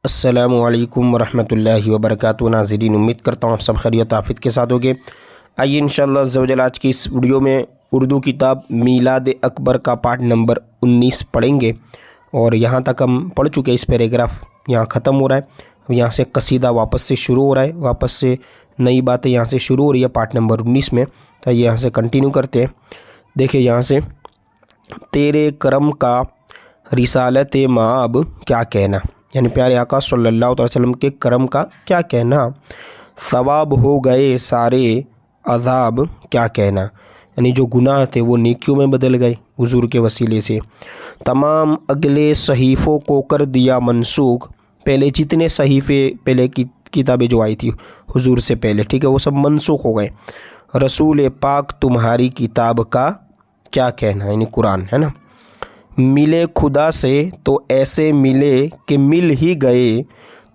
السلام علیکم ورحمۃ اللہ وبرکاتہ۔ ناظرین، امید کرتا ہوں آپ سب خیریت آفیت کے ساتھ ہوگے۔ آئیے انشاءاللہ عز و جل آج کی اس ویڈیو میں اردو کتاب میلاد اکبر کا پارٹ نمبر 19 پڑھیں گے، اور یہاں تک ہم پڑھ چکے، اس پیراگراف یہاں ختم ہو رہا ہے۔ اب یہاں سے قصیدہ واپس سے شروع ہو رہا ہے، واپس سے نئی باتیں یہاں سے شروع ہو رہی ہے پارٹ نمبر 19 میں، تو یہاں سے کنٹینیو کرتے ہیں۔ دیکھیں یہاں سے، تیرے کرم کا رسالت مآب کیا کہنا، یعنی پیارے آقا صلی اللہ علیہ وسلم کے کرم کا کیا کہنا، ثواب ہو گئے سارے عذاب کیا کہنا، یعنی جو گناہ تھے وہ نیکیوں میں بدل گئے حضور کے وسیلے سے، تمام اگلے صحیفوں کو کر دیا منسوخ، پہلے جتنے صحیفے پہلے کی کتابیں جو آئی تھی حضور سے پہلے، ٹھیک ہے، وہ سب منسوخ ہو گئے، رسول پاک تمہاری کتاب کا کیا کہنا، یعنی قرآن ہے نا، ملے خدا سے تو ایسے ملے کہ مل ہی گئے،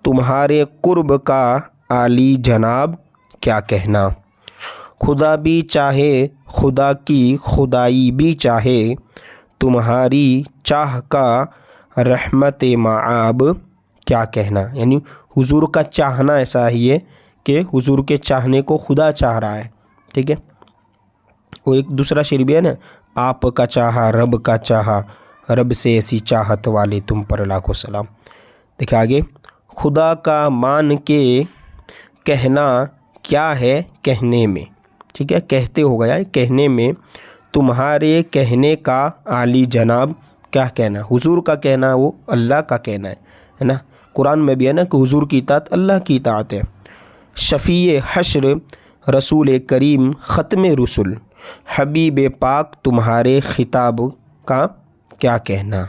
تمہارے قرب کا عالی جناب کیا کہنا، خدا بھی چاہے خدا کی خدائی بھی چاہے، تمہاری چاہ کا رحمت مآب کیا کہنا، یعنی حضور کا چاہنا ایسا ہی ہے کہ حضور کے چاہنے کو خدا چاہ رہا ہے، ٹھیک ہے۔ وہ ایک دوسرا شعر بھی ہے نا، آپ کا چاہا رب کا چاہا، رب سے ایسی چاہت والے تم پر لاکھوں سلام۔ دیکھیں آگے، خدا کا مان کے کہنا کیا ہے کہنے میں، ٹھیک ہے، کہتے ہو گیا ہے، کہنے میں، تمہارے کہنے کا عالی جناب کیا کہنا، حضور کا کہنا وہ اللہ کا کہنا ہے نا، قرآن میں بھی ہے نا کہ حضور کی اطاعت اللہ کی اطاعت ہے۔ شفیع حشر رسول کریم ختم رسول، حبیب پاک تمہارے خطاب کا کیا کہنا،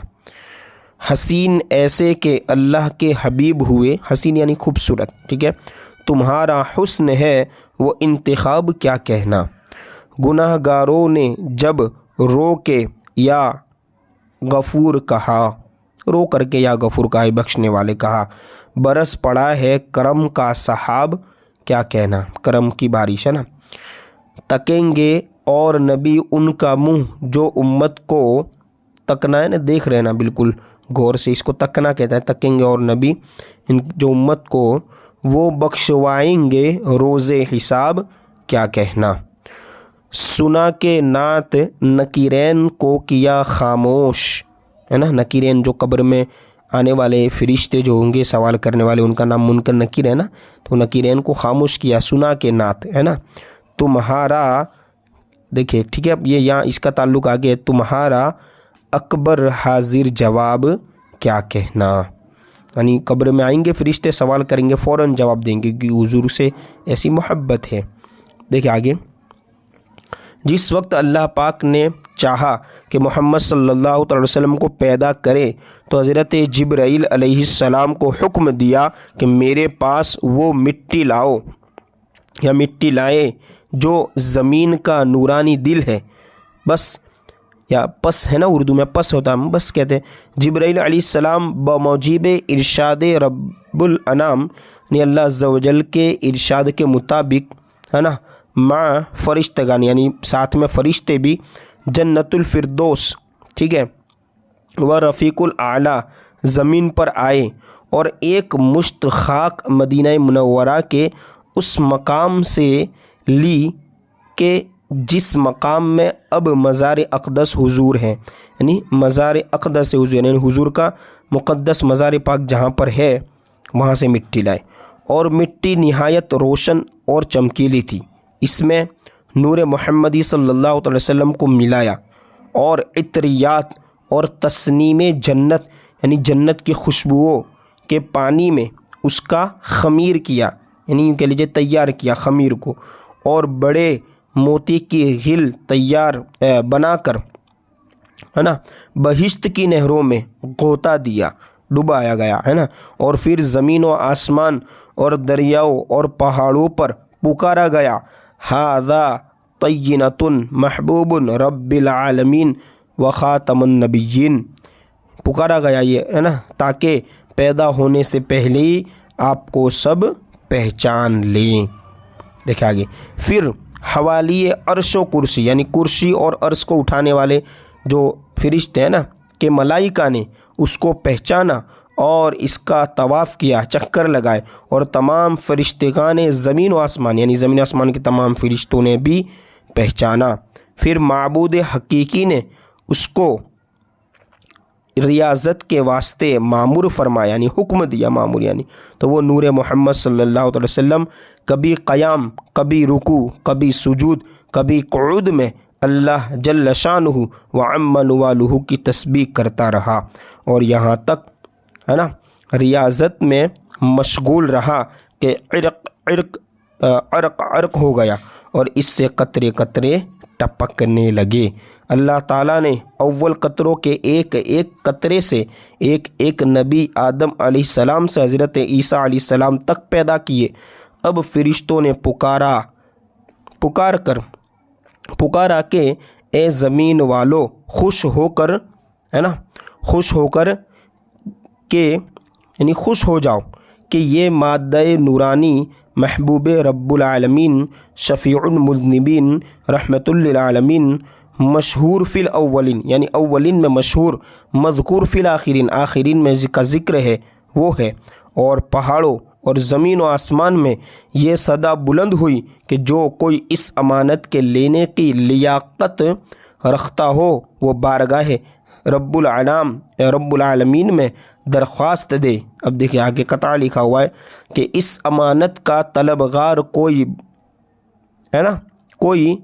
حسین ایسے کہ اللہ کے حبیب ہوئے، حسین یعنی خوبصورت، ٹھیک ہے، تمہارا حسن ہے وہ انتخاب کیا کہنا، گناہ گاروں نے جب رو کے یا غفور کہا، رو کر کے یا غفور کہا، بخشنے والے کہا، برس پڑا ہے کرم کا سحاب کیا کہنا، کرم کی بارش ہے نا، تکیں گے اور نبی ان کا منہ، جو امت کو تکنا ہے نا، دیکھ رہے نا بالکل غور سے، اس کو تکنا کہتا ہے، تکیں گے اور نبی ان جو امت کو، وہ بخشوائیں گے روز حساب کیا کہنا، سنا کہ نعت نکیرین کو کیا خاموش، ہے نا، نکیرین جو قبر میں آنے والے فرشتے جو ہوں گے سوال کرنے والے، ان کا نام منکر نکیر ہے نا، تو نکیرین کو خاموش کیا، سنا کہ نعت ہے نا، تمہارا، دیکھیں ٹھیک ہے، اب یہ یہاں اس کا تعلق آگے ہے، تمہارا اکبر حاضر جواب کیا کہنا، یعنی قبر میں آئیں گے فرشتے سوال کریں گے، فوراً جواب دیں گے کہ حضور سے ایسی محبت ہے۔ دیکھیں آگے، جس وقت اللہ پاک نے چاہا کہ محمد صلی اللہ علیہ وسلم کو پیدا کرے، تو حضرت جبرائیل علیہ السلام کو حکم دیا کہ میرے پاس وہ مٹی لاؤ یا مٹی لائے جو زمین کا نورانی دل ہے، بس یا پس ہے نا، اردو میں پس ہوتا ہے، بس کہتے ہیں، جبرائیل علیہ السلام بموجب ارشاد رب الانام، یعنی اللہ عز و جل کے ارشاد کے مطابق ہے نا، مع فرشتگان یعنی ساتھ میں فرشتے بھی، جنت الفردوس، ٹھیک ہے، و رفیق الاعلیٰ زمین پر آئے، اور ایک مشت خاک مدینہ منورہ کے اس مقام سے لی کہ جس مقام میں اب مزار اقدس حضور ہیں، یعنی مزار اقدس حضور، یعنی حضور کا مقدس مزار پاک جہاں پر ہے وہاں سے مٹی لائے، اور مٹی نہایت روشن اور چمکیلی تھی، اس میں نور محمدی صلی اللہ علیہ وسلم کو ملایا، اور عطریات اور تسنیم جنت یعنی جنت کی خوشبوؤں کے پانی میں اس کا خمیر کیا، یعنی کہہ لیجیے تیار کیا خمیر کو، اور بڑے موتی کی غل تیار بنا کر ہے نا بہشت کی نہروں میں غوطہ دیا، ڈبایا گیا ہے نا، اور پھر زمین و آسمان اور دریاؤں اور پہاڑوں پر پکارا گیا، ھذا طینۃ محبوب رب العالمین و خاتم النبیین، پکارا گیا یہ ہے نا، تاکہ پیدا ہونے سے پہلے ہی آپ کو سب پہچان لیں۔ دیکھیں آگے، پھر حوالی عرش و کرسی، یعنی کرسی اور عرش کو اٹھانے والے جو فرشتے ہیں نا کہ ملائکہ نے اس کو پہچانا، اور اس کا طواف کیا، چکر لگائے، اور تمام فرشتگان زمین و آسمان یعنی زمین و آسمان کے تمام فرشتوں نے بھی پہچانا۔ پھر معبود حقیقی نے اس کو ریاضت کے واسطے معمور فرمایا، یعنی حکم دیا، معمور یعنی تو وہ نور محمد صلی اللہ علیہ وسلم کبھی قیام، کبھی رکوع، کبھی سجود، کبھی قعود میں اللہ جل شانہ و عم نوالہ کی تسبیح کرتا رہا، اور یہاں تک ہے نا ریاضت میں مشغول رہا کہ عرق ہو گیا اور اس سے قطرے قطرے ٹپکنے لگے۔ اللہ تعالیٰ نے اول قطروں کے ایک ایک قطرے سے ایک ایک نبی آدم علیہ السلام سے حضرت عیسیٰ علیہ السلام تک پیدا کیے۔ اب فرشتوں نے پکارا کہ اے زمین والو خوش ہو جاؤ کہ یہ مادہ نورانی محبوب رب العالمین شفیع المذنبین رحمت للعالمین مشہور فی الاولین یعنی اولین میں مشہور، مذکور فی الاخرین آخرین میں ذکر ہے وہ ہے، اور پہاڑوں اور زمین و آسمان میں یہ صدا بلند ہوئی کہ جو کوئی اس امانت کے لینے کی لیاقت رکھتا ہو وہ بارگاہ رب العالمین میں درخواست دے۔ اب دیکھیں آگے قطع لکھا ہوا ہے کہ اس امانت کا طلبگار کوئی ہے نا، کوئی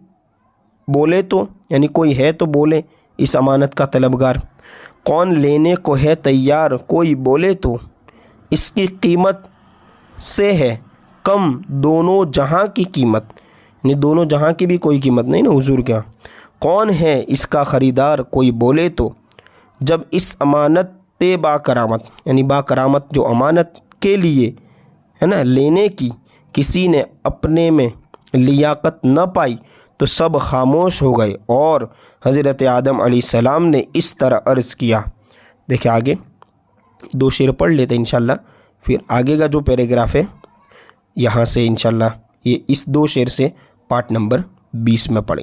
بولے تو یعنی کوئی ہے تو بولے، اس امانت کا طلبگار کون لینے کو ہے تیار، کوئی بولے تو اس کی قیمت سے ہے کم دونوں جہاں کی قیمت، یعنی دونوں جہاں کی بھی کوئی قیمت نہیں نا حضور کیا، کون ہے اس کا خریدار، کوئی بولے تو۔ جب اس امانت با کرامت یعنی با کرامت جو امانت کے لیے ہے نا لینے کی کسی نے اپنے میں لیاقت نہ پائی تو سب خاموش ہو گئے، اور حضرت آدم علیہ السلام نے اس طرح عرض کیا۔ دیکھیں آگے دو شعر پڑھ لیتے ہیں انشاءاللہ، پھر آگے کا جو پیراگراف ہے یہاں سے انشاءاللہ یہ اس دو شعر سے پارٹ نمبر 20 میں پڑھیں۔